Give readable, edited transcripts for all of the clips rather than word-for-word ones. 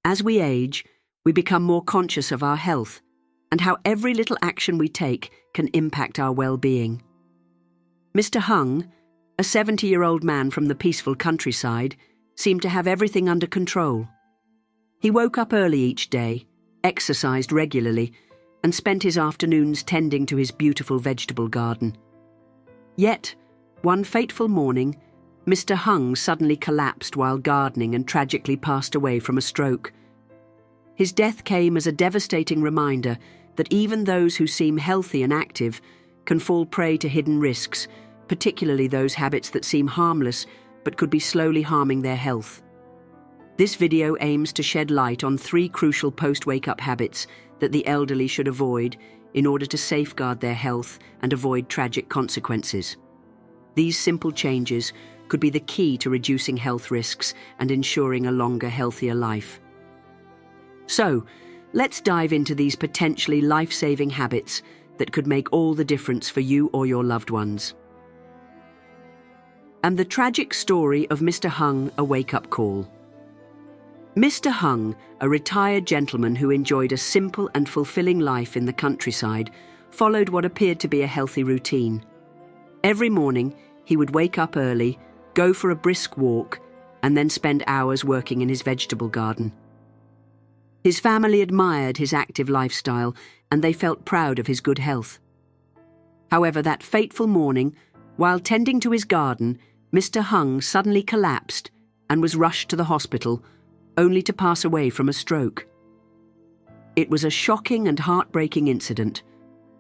As we age, we become more conscious of our health and how every little action we take can impact our well-being. Mr. Hung, a 70-year-old man from the peaceful countryside, seemed to have everything under control. He woke up early each day, exercised regularly, and spent his afternoons tending to his beautiful vegetable garden. Yet, one fateful morning, Mr. Hung suddenly collapsed while gardening and tragically passed away from a stroke. His death came as a devastating reminder that even those who seem healthy and active can fall prey to hidden risks, particularly those habits that seem harmless but could be slowly harming their health. This video aims to shed light on 3 crucial post-wake-up habits that the elderly should avoid in order to safeguard their health and avoid tragic consequences. These simple changes could be the key to reducing health risks and ensuring a longer, healthier life. So, let's dive into these potentially life-saving habits that could make all the difference for you or your loved ones. And the tragic story of Mr. Hung, a wake-up call. Mr. Hung, a retired gentleman who enjoyed a simple and fulfilling life in the countryside, followed what appeared to be a healthy routine. Every morning, he would wake up early, go for a brisk walk, and then spend hours working in his vegetable garden. His family admired his active lifestyle, and they felt proud of his good health. However, that fateful morning, while tending to his garden, Mr. Hung suddenly collapsed and was rushed to the hospital, only to pass away from a stroke. It was a shocking and heartbreaking incident,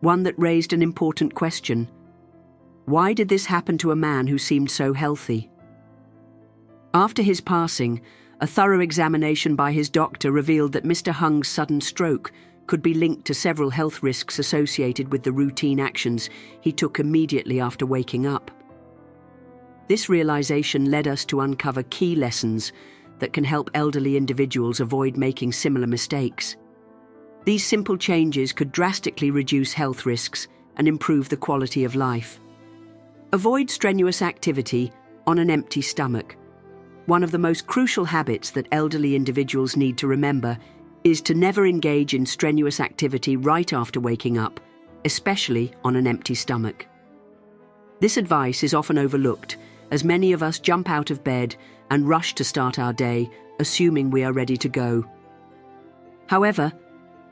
one that raised an important question. Why did this happen to a man who seemed so healthy? After his passing, a thorough examination by his doctor revealed that Mr. Hung's sudden stroke could be linked to several health risks associated with the routine actions he took immediately after waking up. This realization led us to uncover key lessons that can help elderly individuals avoid making similar mistakes. These simple changes could drastically reduce health risks and improve the quality of life. Avoid strenuous activity on an empty stomach. One of the most crucial habits that elderly individuals need to remember is to never engage in strenuous activity right after waking up, especially on an empty stomach. This advice is often overlooked, as many of us jump out of bed and rush to start our day, assuming we are ready to go. However,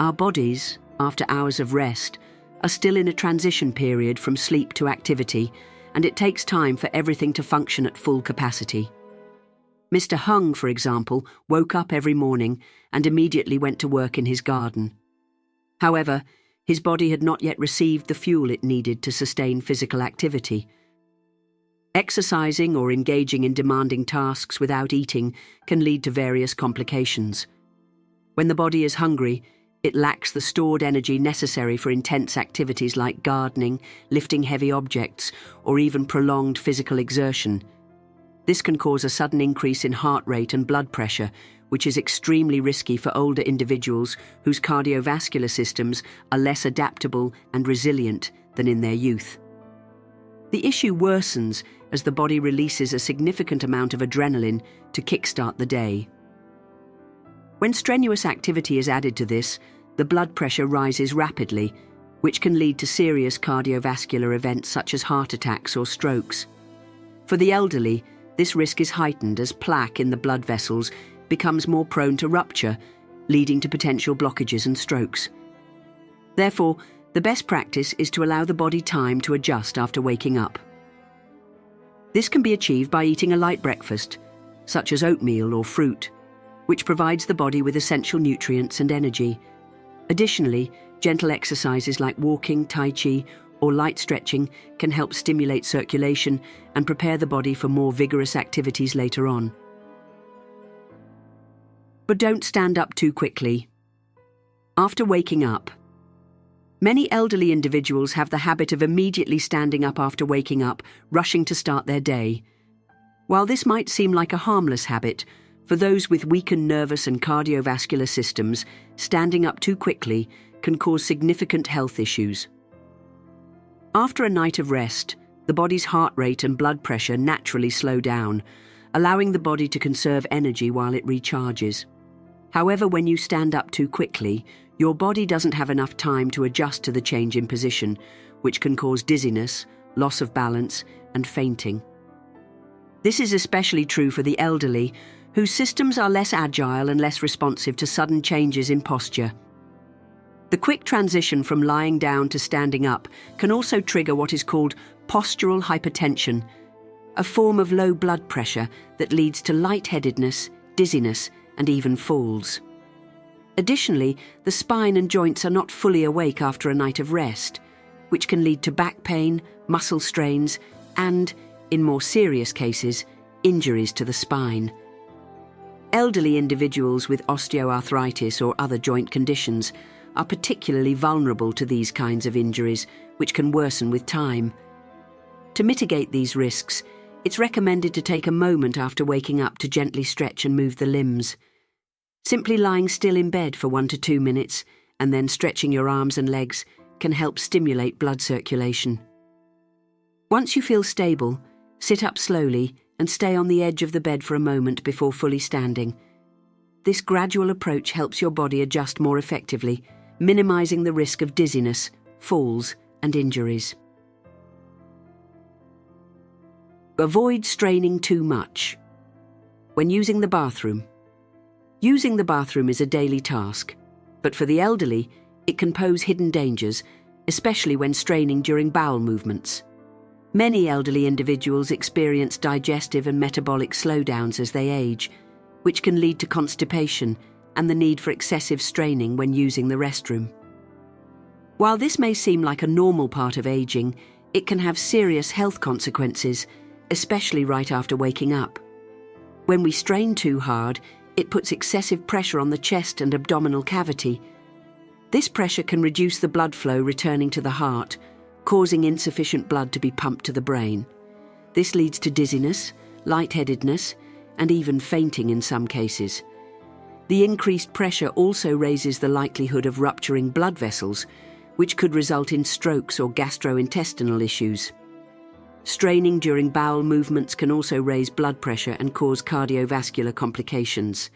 our bodies, after hours of rest, are still in a transition period from sleep to activity, and it takes time for everything to function at full capacity. Mr. Hung, for example, woke up every morning and immediately went to work in his garden. However, his body had not yet received the fuel it needed to sustain physical activity. Exercising or engaging in demanding tasks without eating can lead to various complications. When the body is hungry, it lacks the stored energy necessary for intense activities like gardening, lifting heavy objects, or even prolonged physical exertion. This can cause a sudden increase in heart rate and blood pressure, which is extremely risky for older individuals whose cardiovascular systems are less adaptable and resilient than in their youth. The issue worsens as the body releases a significant amount of adrenaline to kickstart the day. When strenuous activity is added to this, the blood pressure rises rapidly, which can lead to serious cardiovascular events such as heart attacks or strokes. For the elderly, this risk is heightened as plaque in the blood vessels becomes more prone to rupture, leading to potential blockages and strokes. Therefore, the best practice is to allow the body time to adjust after waking up. This can be achieved by eating a light breakfast, such as oatmeal or fruit, which provides the body with essential nutrients and energy. Additionally, gentle exercises like walking, tai chi, or light stretching can help stimulate circulation and prepare the body for more vigorous activities later on. But don't stand up too quickly. After waking up, many elderly individuals have the habit of immediately standing up after waking up, rushing to start their day. While this might seem like a harmless habit, for those with weakened nervous and cardiovascular systems, standing up too quickly can cause significant health issues. After a night of rest, the body's heart rate and blood pressure naturally slow down, allowing the body to conserve energy while it recharges. However, when you stand up too quickly, your body doesn't have enough time to adjust to the change in position, which can cause dizziness, loss of balance, and fainting. This is especially true for the elderly, whose systems are less agile and less responsive to sudden changes in posture. The quick transition from lying down to standing up can also trigger what is called postural hypertension, a form of low blood pressure that leads to lightheadedness, dizziness, and even falls. Additionally, the spine and joints are not fully awake after a night of rest, which can lead to back pain, muscle strains, and, in more serious cases, injuries to the spine. Elderly individuals with osteoarthritis or other joint conditions are particularly vulnerable to these kinds of injuries, which can worsen with time. To mitigate these risks, it's recommended to take a moment after waking up to gently stretch and move the limbs. Simply lying still in bed for 1 to 2 minutes and then stretching your arms and legs can help stimulate blood circulation. Once you feel stable, sit up slowly and stay on the edge of the bed for a moment before fully standing. This gradual approach helps your body adjust more effectively, minimizing the risk of dizziness, falls, and injuries. Avoid straining too much. When using the bathroom. Using the bathroom is a daily task, but for the elderly, it can pose hidden dangers, especially when straining during bowel movements. Many elderly individuals experience digestive and metabolic slowdowns as they age, which can lead to constipation and the need for excessive straining when using the restroom. While this may seem like a normal part of aging, it can have serious health consequences, especially right after waking up. When we strain too hard, it puts excessive pressure on the chest and abdominal cavity. This pressure can reduce the blood flow returning to the heart, causing insufficient blood to be pumped to the brain. This leads to dizziness, lightheadedness, and even fainting in some cases. The increased pressure also raises the likelihood of rupturing blood vessels, which could result in strokes or gastrointestinal issues. Straining during bowel movements can also raise blood pressure and cause cardiovascular complications.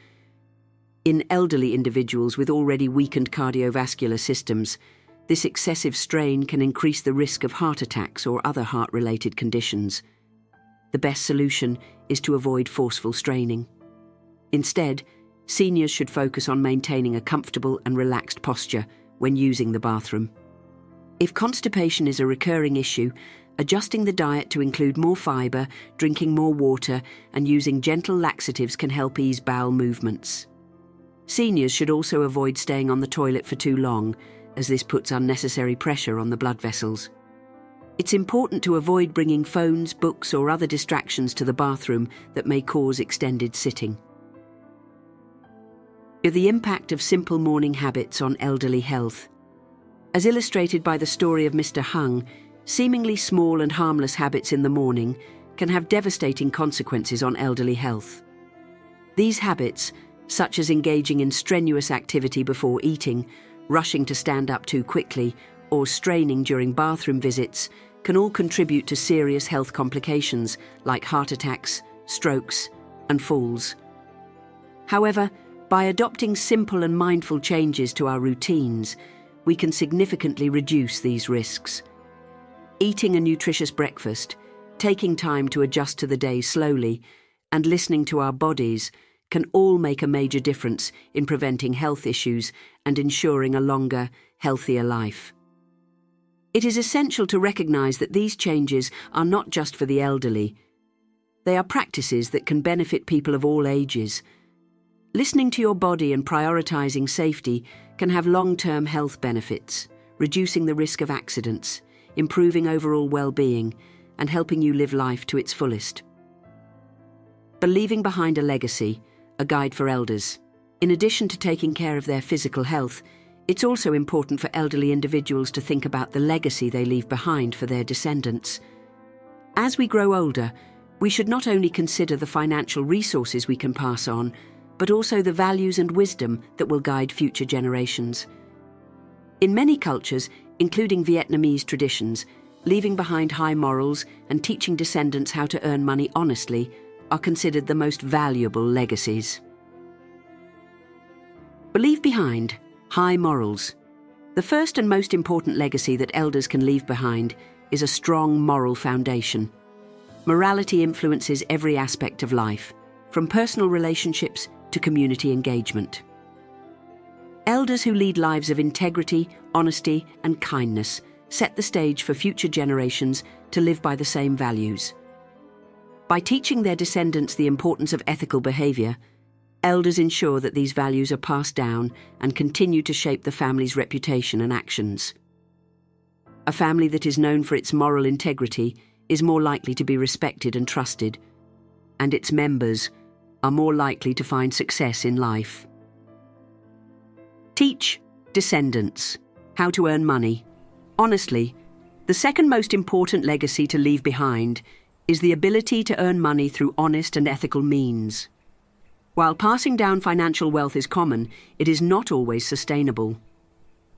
In elderly individuals with already weakened cardiovascular systems, this excessive strain can increase the risk of heart attacks or other heart-related conditions. The best solution is to avoid forceful straining. Instead, seniors should focus on maintaining a comfortable and relaxed posture when using the bathroom. If constipation is a recurring issue, adjusting the diet to include more fiber, drinking more water, and using gentle laxatives can help ease bowel movements. Seniors should also avoid staying on the toilet for too long, as this puts unnecessary pressure on the blood vessels. It's important to avoid bringing phones, books, or other distractions to the bathroom that may cause extended sitting. The impact of simple morning habits on elderly health. As illustrated by the story of Mr. Hung, seemingly small and harmless habits in the morning can have devastating consequences on elderly health. These habits, such as engaging in strenuous activity before eating, rushing to stand up too quickly, or straining during bathroom visits, can all contribute to serious health complications like heart attacks, strokes, and falls. However, by adopting simple and mindful changes to our routines, we can significantly reduce these risks. Eating a nutritious breakfast, taking time to adjust to the day slowly, and listening to our bodies can all make a major difference in preventing health issues and ensuring a longer, healthier life. It is essential to recognize that these changes are not just for the elderly. They are practices that can benefit people of all ages. Listening to your body and prioritizing safety can have long-term health benefits, reducing the risk of accidents, improving overall well-being, and helping you live life to its fullest. But leaving behind a legacy, a guide for elders. In addition to taking care of their physical health, it's also important for elderly individuals to think about the legacy they leave behind for their descendants. As we grow older, we should not only consider the financial resources we can pass on, but also the values and wisdom that will guide future generations. In many cultures, including Vietnamese traditions, leaving behind high morals and teaching descendants how to earn money honestly are considered the most valuable legacies. But leave behind high morals. The first and most important legacy that elders can leave behind is a strong moral foundation. Morality influences every aspect of life, from personal relationships to community engagement. Elders who lead lives of integrity, honesty, and kindness set the stage for future generations to live by the same values. By teaching their descendants the importance of ethical behavior, elders ensure that these values are passed down and continue to shape the family's reputation and actions. A family that is known for its moral integrity is more likely to be respected and trusted, and its members are more likely to find success in life. Teach descendants how to earn money. Honestly, the second most important legacy to leave behind is the ability to earn money through honest and ethical means. While passing down financial wealth is common, it is not always sustainable.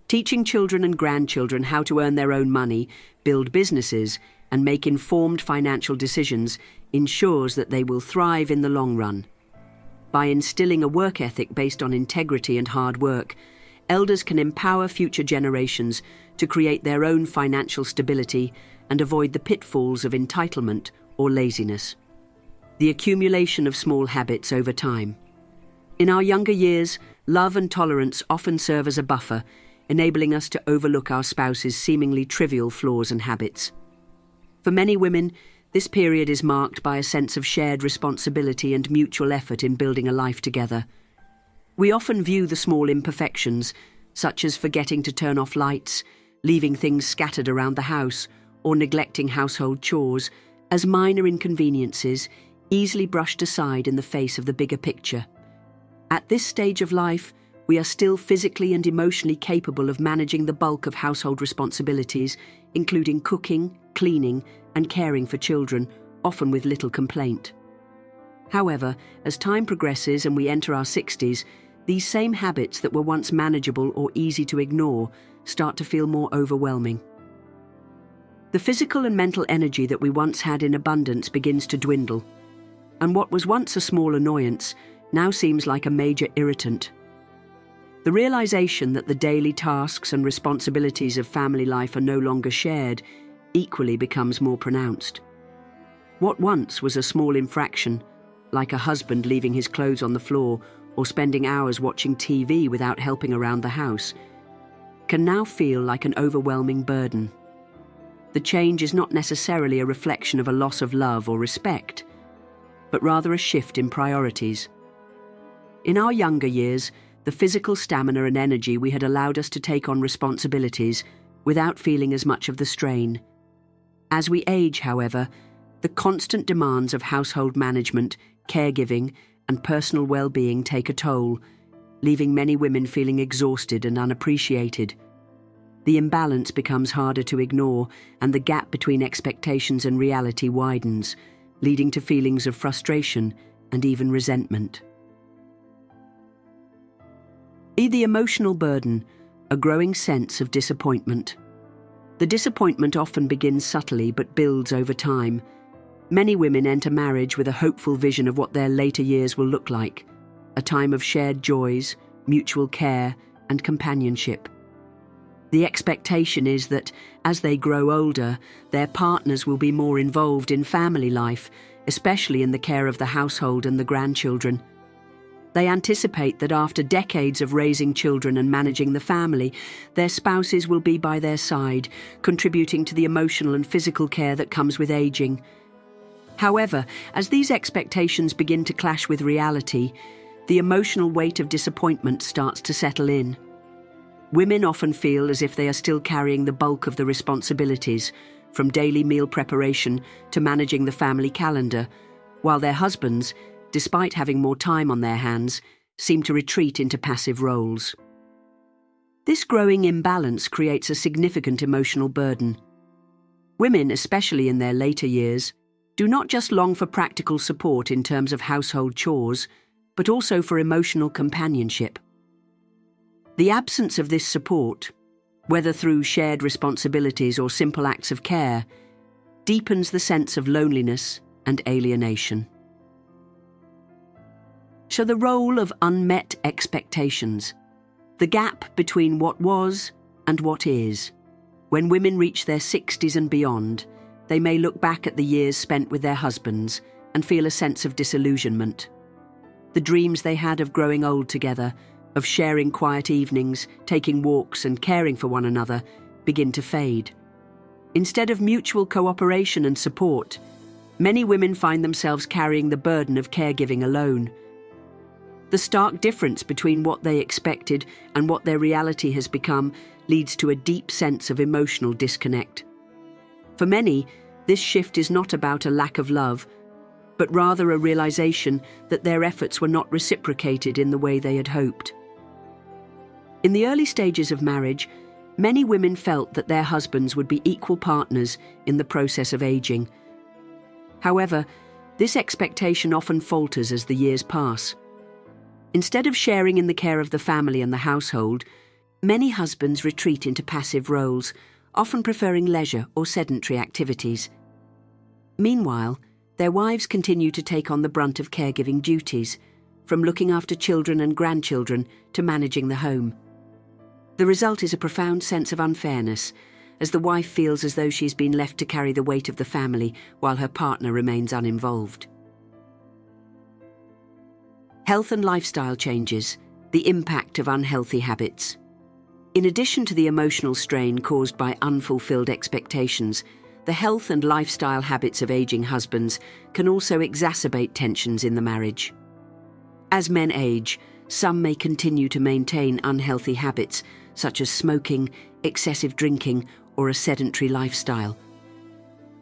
Teaching children and grandchildren how to earn their own money, build businesses, and make informed financial decisions ensures that they will thrive in the long run. By instilling a work ethic based on integrity and hard work, elders can empower future generations to create their own financial stability and avoid the pitfalls of entitlement or laziness. The accumulation of small habits over time. In our younger years, love and tolerance often serve as a buffer, enabling us to overlook our spouse's seemingly trivial flaws and habits. For many women, this period is marked by a sense of shared responsibility and mutual effort in building a life together. We often view the small imperfections, such as forgetting to turn off lights, leaving things scattered around the house, or neglecting household chores, as minor inconveniences easily brushed aside in the face of the bigger picture. At this stage of life, we are still physically and emotionally capable of managing the bulk of household responsibilities, including cooking, cleaning, and caring for children, often with little complaint. However, as time progresses and we enter our 60s, these same habits that were once manageable or easy to ignore start to feel more overwhelming. The physical and mental energy that we once had in abundance begins to dwindle, and what was once a small annoyance now seems like a major irritant. The realization that the daily tasks and responsibilities of family life are no longer shared equally becomes more pronounced. What once was a small infraction, like a husband leaving his clothes on the floor or spending hours watching TV without helping around the house, can now feel like an overwhelming burden. The change is not necessarily a reflection of a loss of love or respect, but rather a shift in priorities. In our younger years, the physical stamina and energy we had allowed us to take on responsibilities without feeling as much of the strain. As we age, however, the constant demands of household management, caregiving, and personal well-being take a toll, leaving many women feeling exhausted and unappreciated. The imbalance becomes harder to ignore, and the gap between expectations and reality widens, leading to feelings of frustration and even resentment. The emotional burden, a growing sense of disappointment. The disappointment often begins subtly but builds over time. Many women enter marriage with a hopeful vision of what their later years will look like, a time of shared joys, mutual care, and companionship. The expectation is that, as they grow older, their partners will be more involved in family life, especially in the care of the household and the grandchildren. They anticipate that after decades of raising children and managing the family, their spouses will be by their side, contributing to the emotional and physical care that comes with aging. However, as these expectations begin to clash with reality, the emotional weight of disappointment starts to settle in. Women often feel as if they are still carrying the bulk of the responsibilities, from daily meal preparation to managing the family calendar, while their husbands, despite having more time on their hands, seem to retreat into passive roles. This growing imbalance creates a significant emotional burden. Women, especially in their later years, do not just long for practical support in terms of household chores, but also for emotional companionship. The absence of this support, whether through shared responsibilities or simple acts of care, deepens the sense of loneliness and alienation. So the role of unmet expectations. The gap between what was and what is. When women reach their 60s and beyond, they may look back at the years spent with their husbands and feel a sense of disillusionment. The dreams they had of growing old together, of sharing quiet evenings, taking walks and caring for one another, begin to fade. Instead of mutual cooperation and support, many women find themselves carrying the burden of caregiving alone. The stark difference between what they expected and what their reality has become leads to a deep sense of emotional disconnect. For many, this shift is not about a lack of love, but rather a realization that their efforts were not reciprocated in the way they had hoped. In the early stages of marriage, many women felt that their husbands would be equal partners in the process of aging. However, this expectation often falters as the years pass. Instead of sharing in the care of the family and the household, many husbands retreat into passive roles, often preferring leisure or sedentary activities. Meanwhile, their wives continue to take on the brunt of caregiving duties, from looking after children and grandchildren to managing the home. The result is a profound sense of unfairness, as the wife feels as though she's been left to carry the weight of the family while her partner remains uninvolved. Health and lifestyle changes, the impact of unhealthy habits. In addition to the emotional strain caused by unfulfilled expectations, the health and lifestyle habits of aging husbands can also exacerbate tensions in the marriage. As men age, some may continue to maintain unhealthy habits such as smoking, excessive drinking, or a sedentary lifestyle.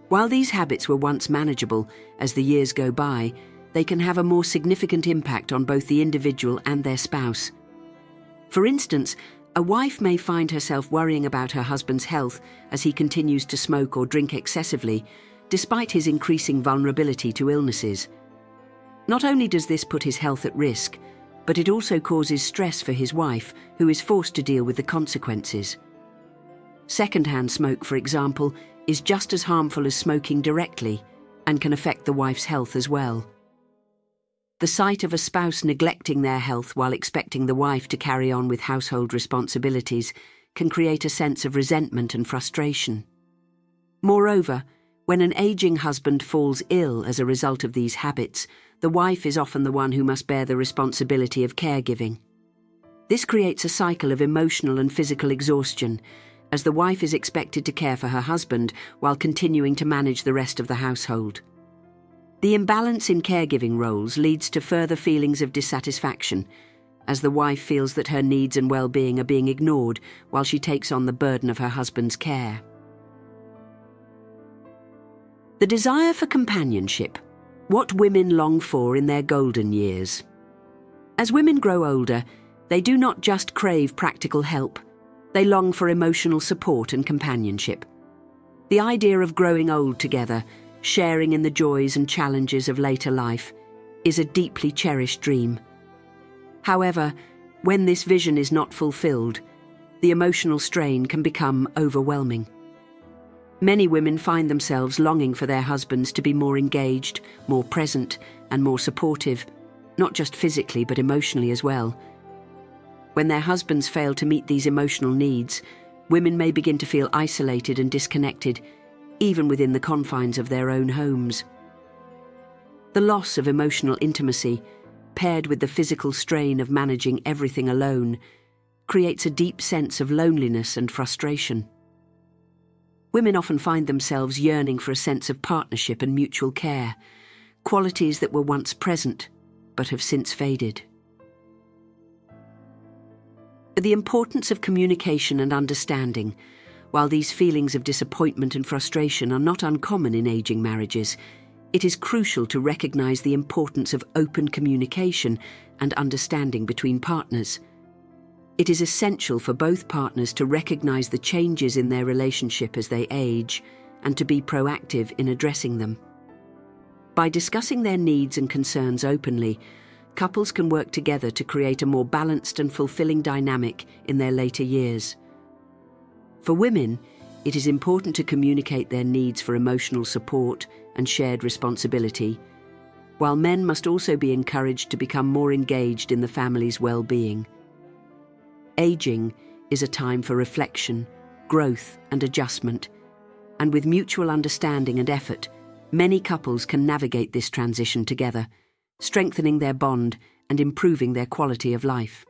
While these habits were once manageable, as the years go by, they can have a more significant impact on both the individual and their spouse. For instance, a wife may find herself worrying about her husband's health as he continues to smoke or drink excessively, despite his increasing vulnerability to illnesses. Not only does this put his health at risk, but it also causes stress for his wife, who is forced to deal with the consequences. Secondhand smoke, for example, is just as harmful as smoking directly and can affect the wife's health as well. The sight of a spouse neglecting their health while expecting the wife to carry on with household responsibilities can create a sense of resentment and frustration. Moreover, when an aging husband falls ill as a result of these habits, the wife is often the one who must bear the responsibility of caregiving. This creates a cycle of emotional and physical exhaustion, as the wife is expected to care for her husband while continuing to manage the rest of the household. The imbalance in caregiving roles leads to further feelings of dissatisfaction, as the wife feels that her needs and well-being are being ignored while she takes on the burden of her husband's care. The desire for companionship, what women long for in their golden years. As women grow older, they do not just crave practical help, they long for emotional support and companionship. The idea of growing old together, sharing in the joys and challenges of later life, is a deeply cherished dream. However, when this vision is not fulfilled, the emotional strain can become overwhelming. Many women find themselves longing for their husbands to be more engaged, more present, and more supportive, not just physically but emotionally as well. When their husbands fail to meet these emotional needs, women may begin to feel isolated and disconnected, even within the confines of their own homes. The loss of emotional intimacy, paired with the physical strain of managing everything alone, creates a deep sense of loneliness and frustration. Women often find themselves yearning for a sense of partnership and mutual care, qualities that were once present but have since faded. The importance of communication and understanding. While these feelings of disappointment and frustration are not uncommon in aging marriages, it is crucial to recognize the importance of open communication and understanding between partners. It is essential for both partners to recognize the changes in their relationship as they age and to be proactive in addressing them. By discussing their needs and concerns openly, couples can work together to create a more balanced and fulfilling dynamic in their later years. For women, it is important to communicate their needs for emotional support and shared responsibility, while men must also be encouraged to become more engaged in the family's well-being. Aging is a time for reflection, growth, and adjustment, and with mutual understanding and effort, many couples can navigate this transition together, strengthening their bond and improving their quality of life.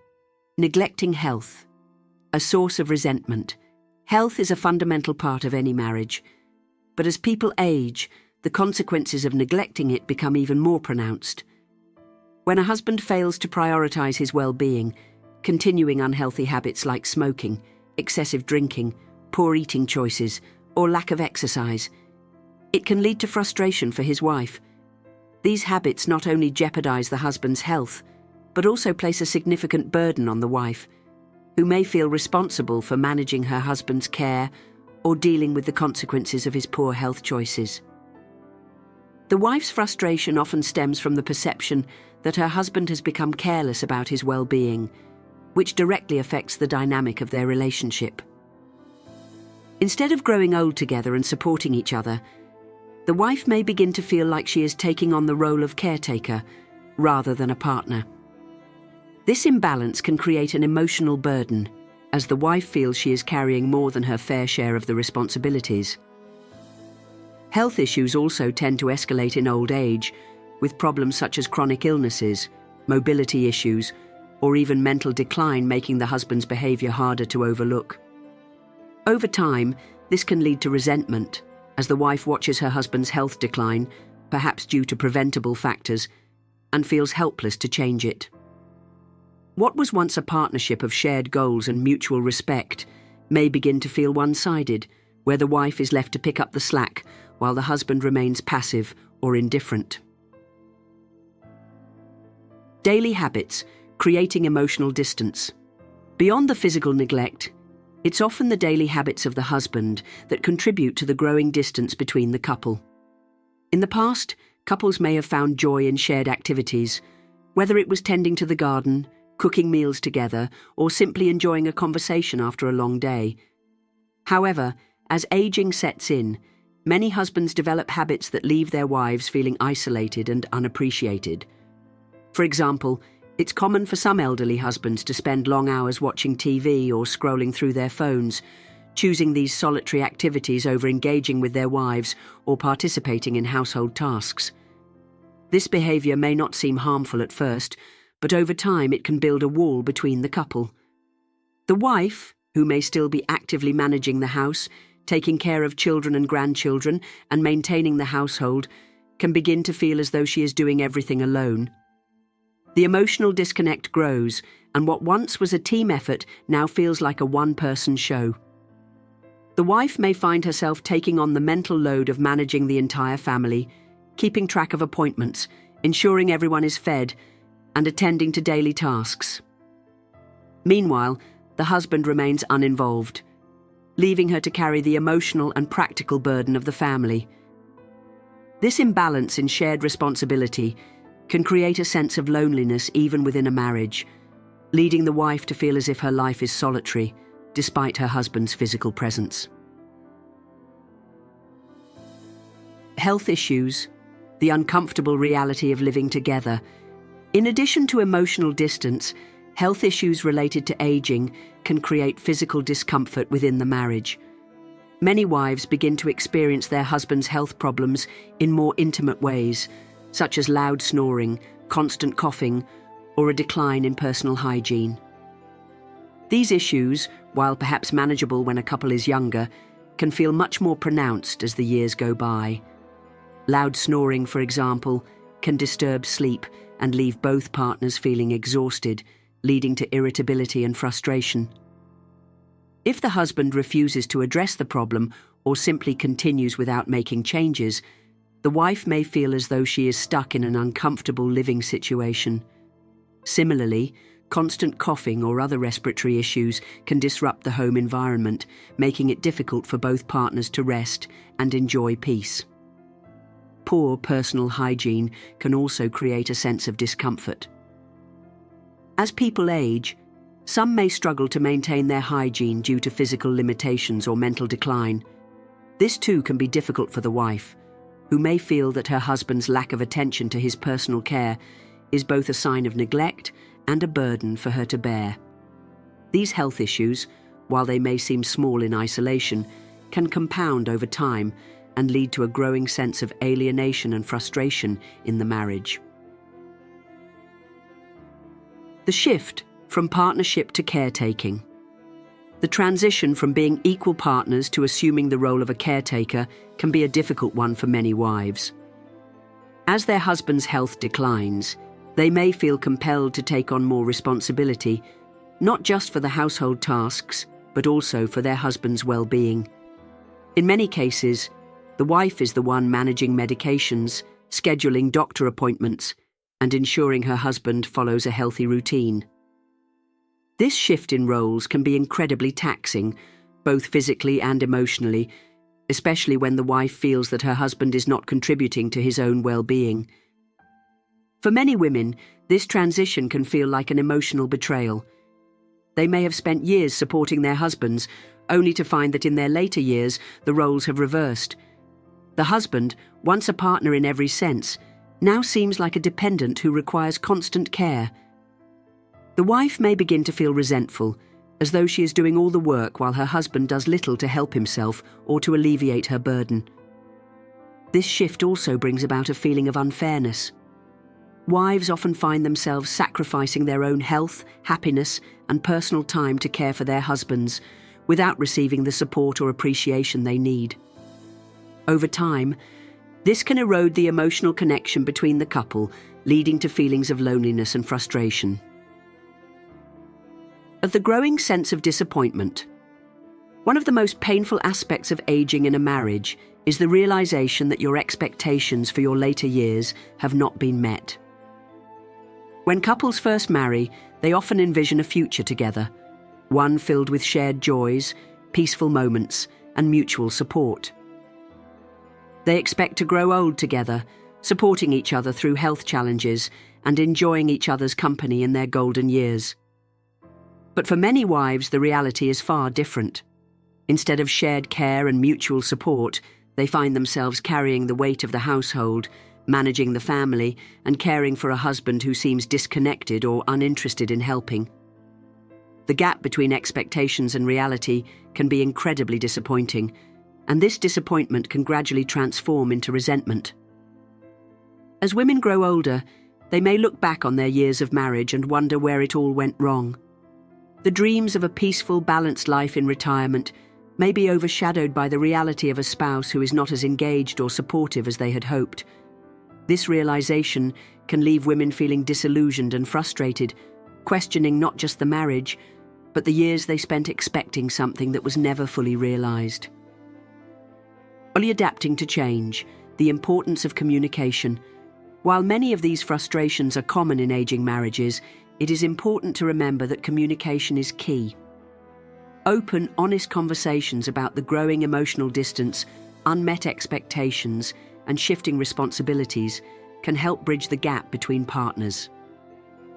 Neglecting health, a source of resentment. Health is a fundamental part of any marriage, but as people age, the consequences of neglecting it become even more pronounced. When a husband fails to prioritize his well-being, continuing unhealthy habits like smoking, excessive drinking, poor eating choices, or lack of exercise, it can lead to frustration for his wife. These habits not only jeopardize the husband's health, but also place a significant burden on the wife, who may feel responsible for managing her husband's care or dealing with the consequences of his poor health choices. The wife's frustration often stems from the perception that her husband has become careless about his well-being, which directly affects the dynamic of their relationship. Instead of growing old together and supporting each other, the wife may begin to feel like she is taking on the role of caretaker rather than a partner. This imbalance can create an emotional burden, as the wife feels she is carrying more than her fair share of the responsibilities. Health issues also tend to escalate in old age, with problems such as chronic illnesses, mobility issues, or even mental decline making the husband's behavior harder to overlook. Over time, this can lead to resentment, as the wife watches her husband's health decline, perhaps due to preventable factors, and feels helpless to change it. What was once a partnership of shared goals and mutual respect may begin to feel one-sided, where the wife is left to pick up the slack while the husband remains passive or indifferent. Daily habits, creating emotional distance. Beyond the physical neglect, it's often the daily habits of the husband that contribute to the growing distance between the couple. In the past, couples may have found joy in shared activities, whether it was tending to the garden, cooking meals together, or simply enjoying a conversation after a long day. However, as aging sets in, many husbands develop habits that leave their wives feeling isolated and unappreciated. For example, it's common for some elderly husbands to spend long hours watching TV or scrolling through their phones, choosing these solitary activities over engaging with their wives or participating in household tasks. This behavior may not seem harmful at first, but over time it can build a wall between the couple. The wife, who may still be actively managing the house, taking care of children and grandchildren, and maintaining the household, can begin to feel as though she is doing everything alone. The emotional disconnect grows, and what once was a team effort now feels like a one-person show. The wife may find herself taking on the mental load of managing the entire family, keeping track of appointments, ensuring everyone is fed, and attending to daily tasks. Meanwhile, the husband remains uninvolved, leaving her to carry the emotional and practical burden of the family. This imbalance in shared responsibility can create a sense of loneliness even within a marriage, leading the wife to feel as if her life is solitary, despite her husband's physical presence. Health issues, the uncomfortable reality of living together. In addition to emotional distance, health issues related to aging can create physical discomfort within the marriage. Many wives begin to experience their husband's health problems in more intimate ways, such as loud snoring, constant coughing, or a decline in personal hygiene. These issues, while perhaps manageable when a couple is younger, can feel much more pronounced as the years go by. Loud snoring, for example, can disturb sleep and leave both partners feeling exhausted, leading to irritability and frustration. If the husband refuses to address the problem or simply continues without making changes, the wife may feel as though she is stuck in an uncomfortable living situation. Similarly, constant coughing or other respiratory issues can disrupt the home environment, making it difficult for both partners to rest and enjoy peace. Poor personal hygiene can also create a sense of discomfort. As people age, some may struggle to maintain their hygiene due to physical limitations or mental decline. This too can be difficult for the wife, who may feel that her husband's lack of attention to his personal care is both a sign of neglect and a burden for her to bear. These health issues, while they may seem small in isolation, can compound over time and lead to a growing sense of alienation and frustration in the marriage. The shift from partnership to caretaking. The transition from being equal partners to assuming the role of a caretaker can be a difficult one for many wives. As their husband's health declines, they may feel compelled to take on more responsibility, not just for the household tasks, but also for their husband's well-being. In many cases, the wife is the one managing medications, scheduling doctor appointments, and ensuring her husband follows a healthy routine. This shift in roles can be incredibly taxing, both physically and emotionally, especially when the wife feels that her husband is not contributing to his own well-being. For many women, this transition can feel like an emotional betrayal. They may have spent years supporting their husbands, only to find that in their later years, the roles have reversed. The husband, once a partner in every sense, now seems like a dependent who requires constant care. The wife may begin to feel resentful, as though she is doing all the work while her husband does little to help himself or to alleviate her burden. This shift also brings about a feeling of unfairness. Wives often find themselves sacrificing their own health, happiness, and personal time to care for their husbands, without receiving the support or appreciation they need. Over time, this can erode the emotional connection between the couple, leading to feelings of loneliness and frustration. Of the growing sense of disappointment. One of the most painful aspects of aging in a marriage is the realization that your expectations for your later years have not been met. When couples first marry, they often envision a future together, one filled with shared joys, peaceful moments, and mutual support. They expect to grow old together, supporting each other through health challenges and enjoying each other's company in their golden years. But for many wives, the reality is far different. Instead of shared care and mutual support, they find themselves carrying the weight of the household, managing the family, and caring for a husband who seems disconnected or uninterested in helping. The gap between expectations and reality can be incredibly disappointing, and this disappointment can gradually transform into resentment. As women grow older, they may look back on their years of marriage and wonder where it all went wrong. The dreams of a peaceful, balanced life in retirement may be overshadowed by the reality of a spouse who is not as engaged or supportive as they had hoped. This realization can leave women feeling disillusioned and frustrated, questioning not just the marriage, but the years they spent expecting something that was never fully realized. While adapting to change, the importance of communication. While many of these frustrations are common in aging marriages, it is important to remember that communication is key. Open, honest conversations about the growing emotional distance, unmet expectations, and shifting responsibilities can help bridge the gap between partners.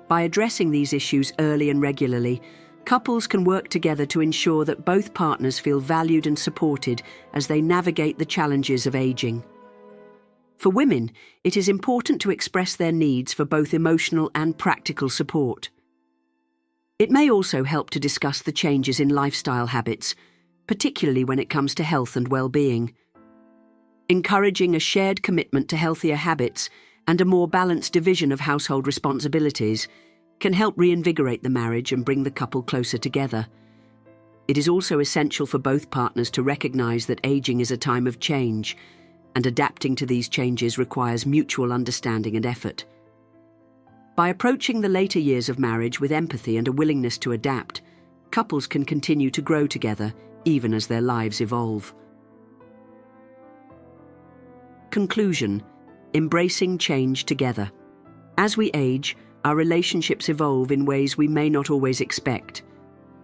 By addressing these issues early and regularly, couples can work together to ensure that both partners feel valued and supported as they navigate the challenges of aging. For women, it is important to express their needs for both emotional and practical support. It may also help to discuss the changes in lifestyle habits, particularly when it comes to health and well-being. Encouraging a shared commitment to healthier habits and a more balanced division of household responsibilities can help reinvigorate the marriage and bring the couple closer together. It is also essential for both partners to recognize that aging is a time of change, and adapting to these changes requires mutual understanding and effort. By approaching the later years of marriage with empathy and a willingness to adapt, couples can continue to grow together, even as their lives evolve. Conclusion: embracing change together. As we age, our relationships evolve in ways we may not always expect.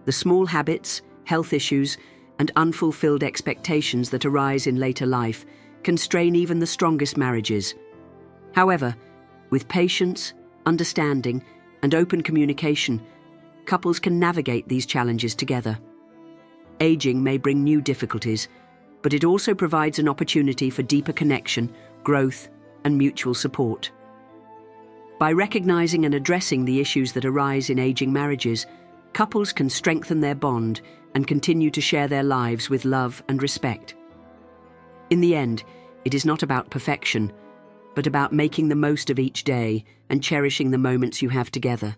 The small habits, health issues, and unfulfilled expectations that arise in later life can strain even the strongest marriages. However, with patience, understanding, and open communication, couples can navigate these challenges together. Aging may bring new difficulties, but it also provides an opportunity for deeper connection, growth, and mutual support. By recognizing and addressing the issues that arise in aging marriages, couples can strengthen their bond and continue to share their lives with love and respect. In the end, it is not about perfection, but about making the most of each day and cherishing the moments you have together.